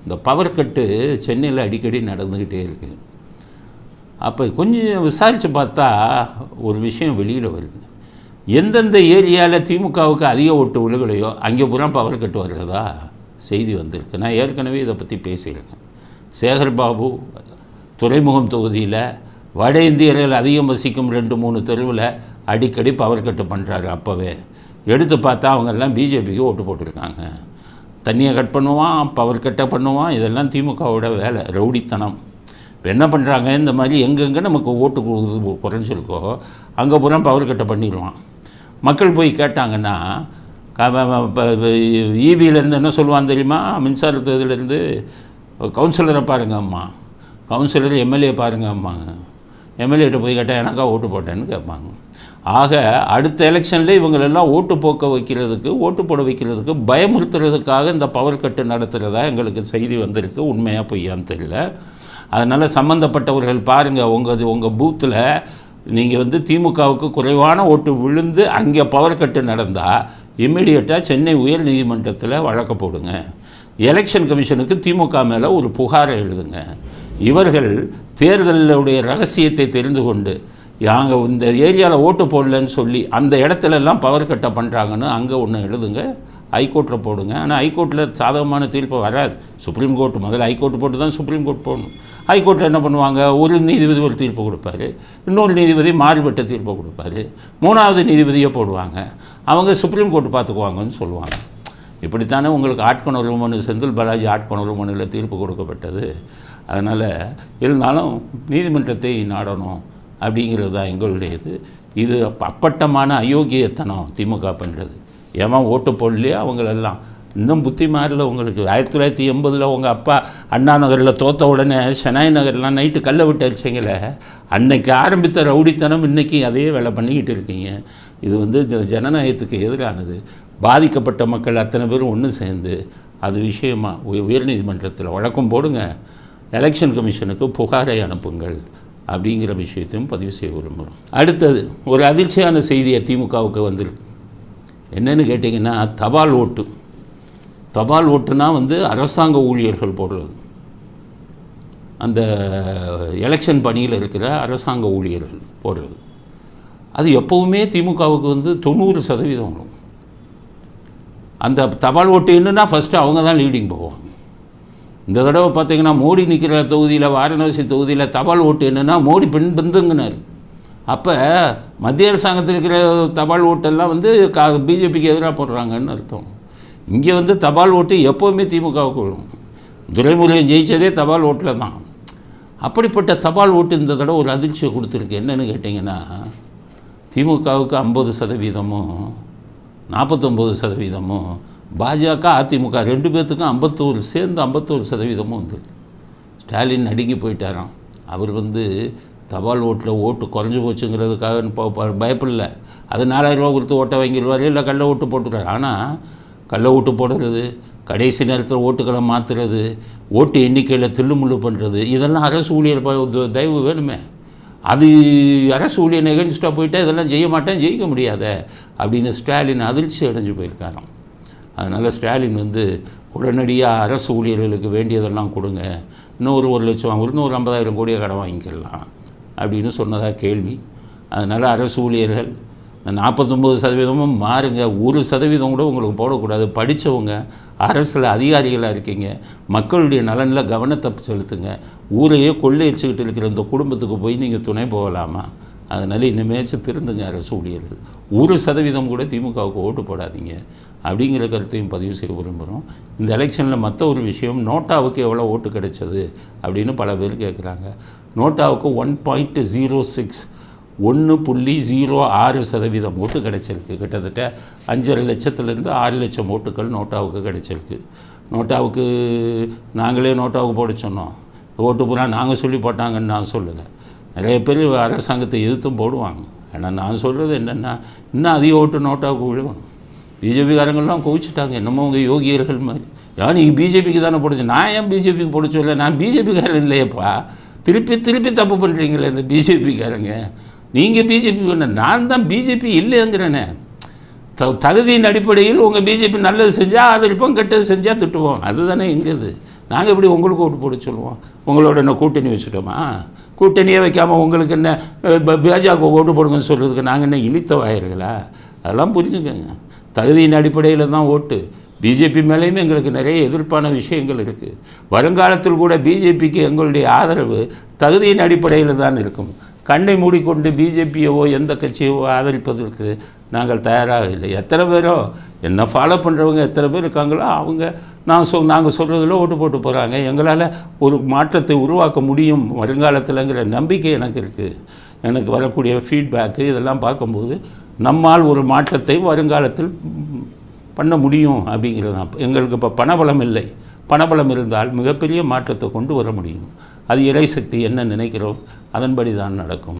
இந்த power cut சென்னையில் அடிக்கடி நடந்துக்கிட்டே இருக்குது. அப்போ கொஞ்சம் விசாரித்து பார்த்தா ஒரு விஷயம் வெளியில் வருது. எந்தெந்த ஏரியாவில் திமுகவுக்கு அதிக ஓட்டு விழுகலையோ அங்கே பூரா பவர் கட்டு வர்றதா செய்தி வந்திருக்கு. நான் ஏற்கனவே இதை பற்றி பேசியிருக்கேன். சேகர்பாபு துறைமுகம் தொகுதியில் வட இந்தியர்கள் அதிகம் வசிக்கும் 2-3 தெருவில் அடிக்கடி பவர் கட்டு பண்ணுறாரு. அப்போவே எடுத்து பார்த்தா அவங்கெல்லாம் பிஜேபிக்கு ஓட்டு போட்டிருக்காங்க. தண்ணியை கட் பண்ணுவான், பவர் கட்டை பண்ணுவான், இதெல்லாம் திமுகவோட வேலை, ரவுடித்தனம். இப்போ என்ன பண்ணுறாங்க, இந்த மாதிரி எங்கெங்கே நமக்கு ஓட்டு குறைஞ்சிருக்கோ அங்கே பூரா பவர் கட்டை பண்ணிடுவான். மக்கள் போய் கேட்டாங்கன்னா ஈபியிலேருந்து என்ன சொல்லுவான் தெரியுமா, மின்சாரத்துலேருந்து கவுன்சிலரை பாருங்க அம்மா, கவுன்சிலர் எம்எல்ஏ பாருங்க அம்மாங்க. எம்எல்ஏட்ட போய் கேட்டால் எனக்கா ஓட்டு போட்டேன்னு கேட்பாங்க. ஆக அடுத்த எலெக்ஷனில் இவங்களெல்லாம் ஓட்டு போக்க வைக்கிறதுக்கு, ஓட்டு போட வைக்கிறதுக்கு, பயமுறுத்துறதுக்காக இந்த பவர் கட்டு நடத்துகிறதா எங்களுக்கு செய்தி வந்திருக்கு. உண்மையாக பொய்யான்னு தெரியல. அதனால் சம்மந்தப்பட்டவர்கள் பாருங்கள், உங்கள் பூத்தில் நீங்கள் திமுகவுக்கு குறைவான ஓட்டு விழுந்து அங்கே பவர் கட்டு நடந்தால் இம்மிடியட்டாக சென்னை உயர் நீதிமன்றத்தில் வழக்கு போடுங்க. எலெக்ஷன் கமிஷனுக்கு திமுக மேலே ஒரு புகாரை எழுதுங்க. இவர்கள் தேர்தலுடைய ரகசியத்தை தெரிந்து கொண்டு அங்கே இந்த ஏரியாவில் ஓட்டு போடலன்னு சொல்லி அந்த இடத்துலலாம் பவர் கட்டை பண்ணுறாங்கன்னு அங்கே ஒன்று எழுதுங்க, ஹைகோர்ட்டில் போடுங்க. ஆனால் ஹைகோர்ட்டில் சாதகமான தீர்ப்பு வராது. சுப்ரீம் கோர்ட் முதல்ல ஹைகோர்ட்டு போட்டு தான் சுப்ரீம் கோர்ட் போடணும். ஹைகோர்ட்டில் என்ன பண்ணுவாங்க, ஒரு நீதிபதி ஒரு தீர்ப்பு கொடுப்பாரு, இன்னொரு நீதிபதி மாறுபட்ட தீர்ப்பை கொடுப்பாரு, 3வது நீதிபதியை போடுவாங்க. அவங்க சுப்ரீம் கோர்ட் பார்த்துக்குவாங்கன்னு சொல்லுவாங்க. இப்படித்தானே உங்களுக்கு ஆட்கொணர்வு மனு, செந்தில் பாலாஜி ஆட்கொணர்வு மனுவில் தீர்ப்பு கொடுக்கப்பட்டது. அதனால் இருந்தாலும் நீதிமன்றத்தை நாடணும் அப்படிங்கிறது தான் எங்களுடைய இது அப்பட்டமான அயோக்கியத்தனம் திமுக பண்ணுறது. ஏன் ஓட்டு போடலையே அவங்களெல்லாம் இன்னும் புத்தி மாறல உங்களுக்கு. 1980 உங்கள் அப்பா அண்ணா நகரில் தோற்ற உடனே ஷெனாய் நகர்லாம் நைட்டு கல்லை விட்டு அடிச்சிங்களே, அன்னைக்கு ஆரம்பித்த ரவுடித்தனம் இன்றைக்கி அதே வேலை பண்ணிக்கிட்டு இருக்கீங்க. இது ஜனநாயகத்துக்கு எதிரானது. பாதிக்கப்பட்ட மக்கள் அத்தனை பேரும் ஒன்று சேர்ந்து அது விஷயமாக உயர்நீதிமன்றத்தில் வழக்கம் போடுங்க, எலெக்ஷன் கமிஷனுக்கு புகாரை அனுப்புங்கள் அப்படிங்கிற விஷயத்தையும் பதிவு செய்ய விரும்புகிறோம். அடுத்தது ஒரு அதிர்ச்சியான செய்தியை திமுகவுக்கு வந்துருக்கு. என்னென்னு கேட்டிங்கன்னா, தபால் ஓட்டு. தபால் ஓட்டுனா அரசாங்க ஊழியர்கள் போடுறது. அந்த எலெக்ஷன் பணியில் இருக்கிற அரசாங்க ஊழியர்கள் போடுறது. அது எப்போவுமே திமுகவுக்கு 90% வரும். அந்த தபால் ஓட்டு என்னன்னா ஃபஸ்ட்டு அவங்க தான் லீடிங் போவாங்க. இந்த தடவை பார்த்திங்கன்னா மோடி நிற்கிற தொகுதியில், வாரணாசி தொகுதியில் தபால் ஓட்டு என்னென்னா மோடி பிந்துங்கினார். அப்போ மத்திய அரசாங்கத்தில் இருக்கிற தபால் ஓட்டெல்லாம் பிஜேபிக்கு எதிராக போடுறாங்கன்னு அர்த்தம். இங்கே தபால் ஓட்டு எப்போவுமே திமுகவுக்கு விழும். துரைமுருகன் ஜெயித்ததே தபால் ஓட்டில் தான். அப்படிப்பட்ட தபால் ஓட்டு இந்த தடவை ஒரு அதிர்ச்சியை கொடுத்துருக்கு. என்னென்னு கேட்டிங்கன்னா, திமுகவுக்கு 50%, 49%, பாஜக அதிமுக 2 பேர்த்துக்கும் 51 சேர்ந்து 51% வந்துருக்கு. ஸ்டாலின் நடுங்கி போயிட்டாராம். அவர் தபால் ஓட்டில் ஓட்டு குறைஞ்சி போச்சுங்கிறதுக்காக பயப்படல. அது 4000 ரூபா கொடுத்து ஓட்டை வாங்கிடுவார், இல்லை கள்ள ஓட்டு போட்டுக்கிறார். ஆனால் கள்ள ஓட்டு போடுறது, கடைசி நேரத்தில் ஓட்டுக்களை மாற்றுறது, ஓட்டு எண்ணிக்கையில் தில்லுமுள்ளு பண்ணுறது, இதெல்லாம் அரசு ஊழியர் தயவு வேணுமே. அது அரசு ஊழியர் நெகன்ஸ்டாக போயிட்டால் இதெல்லாம் செய்ய மாட்டேன், ஜெயிக்க முடியாத அப்படின்னு ஸ்டாலின் அதிர்ச்சி அடைஞ்சு போயிருக்காராம். அதனால் ஸ்டாலின் உடனடியாக அரசு ஊழியர்களுக்கு வேண்டியதெல்லாம் கொடுங்க, இன்னொரு 1 லட்சம் வாங்க, இன்னொரு 50,000 கோடியை கடன் வாங்கிக்கலாம் அப்படின்னு சொன்னதாக கேள்வி. அதனால் அரசு ஊழியர்கள் 49% மாறுங்க, 1% கூட உங்களுக்கு போடக்கூடாது. படித்தவங்க, அரசில் அதிகாரிகளாக இருக்கீங்க, மக்களுடைய நலனில் கவனத்தை செலுத்துங்க. ஊரையே கொள்ளையடிச்சுக்கிட்டு இருக்கிற இந்த குடும்பத்துக்கு போய் நீங்கள் துணை போகலாமா? அதனால் இனிமேச்சும் திருந்துங்க அரசு ஊழியர்கள். 1% கூட திமுகவுக்கு ஓட்டு போடாதீங்க அப்படிங்கிற கருத்தையும் பதிவு செய்ய விரும்புகிறோம். இந்த எலெக்ஷனில் மற்ற ஒரு விஷயம், நோட்டாவுக்கு எவ்வளோ ஓட்டு கிடைச்சது அப்படின்னு பல பேர் கேட்குறாங்க. நோட்டாவுக்கு 1.06 1.06% ஓட்டு கிடைச்சிருக்கு. கிட்டத்தட்ட 5.5 லட்சத்துலேருந்து 6 லட்சம் ஓட்டுகள் நோட்டாவுக்கு கிடைச்சிருக்கு. நோட்டாவுக்கு நாங்களே நோட்டாவுக்கு போட சொன்னோம். ஓட்டு பூரா நாங்கள் சொல்லி போட்டாங்கன்னு நான் சொல்லலை. நிறைய பேர் அரசாங்கத்தை எதிர்த்தும் போடுவாங்க. ஆனால் நான் சொல்கிறது என்னென்னா, இன்னும் அதிக ஓட்டு நோட்டாவுக்கு விழுவாங்க. பிஜேபிக்காரங்கள்லாம் குவிச்சிட்டாங்க, என்னமோ அவங்க யோகியர்கள் மாதிரி. நீங்கள் பிஜேபிக்கு தானே போடுச்சு, நான் ஏன் பிஜேபிக்கு போட சொல்ல? நான் பிஜேபிக்காரன் இல்லையப்பா. திருப்பி தப்பு பண்ணுறீங்களே இந்த பிஜேபிக்காரங்க. நீங்கள் பிஜேபி பண்ண, நான் தான் பிஜேபி இல்லைங்கிறேனே. தகுதியின் அடிப்படையில் உங்கள் பிஜேபி நல்லது செஞ்சால் ஆதரிப்போம், கெட்டது செஞ்சால் திட்டுவோம். அதுதானே எங்கேது. நாங்கள் எப்படி உங்களுக்கு ஓட்டு போட சொல்லுவோம்? உங்களோட என்ன கூட்டணி வச்சுட்டோமா? கூட்டணியே வைக்காமல் உங்களுக்கு என்ன பாஜக ஓட்டு போடுங்கன்னு சொல்கிறதுக்கு நாங்கள் என்ன இனித்த வாயர்களா? அதெல்லாம் புரிஞ்சுக்கங்க. தகுதியின் அடிப்படையில் தான் ஓட்டு. பிஜேபி மேலேயுமே எங்களுக்கு நிறைய எதிர்ப்பான விஷயங்கள் இருக்குது. வருங்காலத்தில் கூட பிஜேபிக்கு எங்களுடைய ஆதரவு தகுதியின் அடிப்படையில் தான் இருக்கும். கண்ணை மூடிக்கொண்டு பிஜேபியவோ எந்த கட்சியவோ ஆதரிப்பதற்கு நாங்கள் தயாராக இல்லை. எத்தனை பேரோ என்ன ஃபாலோ பண்ணுறவங்க எத்தனை பேர் இருக்காங்களோ அவங்க நாங்கள் சொல்கிறதில் ஓட்டு போட்டு போகிறாங்க. எங்களால் ஒரு மாற்றத்தை உருவாக்க முடியும் வருங்காலத்தில்ங்கிற நம்பிக்கை எனக்கு இருக்குது. எனக்கு வரக்கூடிய ஃபீட்பேக்கு இதெல்லாம் பார்க்கும்போது நம்மால் ஒரு மாற்றத்தை வருங்காலத்தில் பண்ண முடியும் அப்படிங்கிறது தான். எங்களுக்கு இப்போ பணபலம் இல்லை. பணபலம் இருந்தால் மிகப்பெரிய மாற்றத்தை கொண்டு வர முடியும். அது இறைசக்தி என்ன நினைக்கிறோம் அதன்படி தான் நடக்கும்.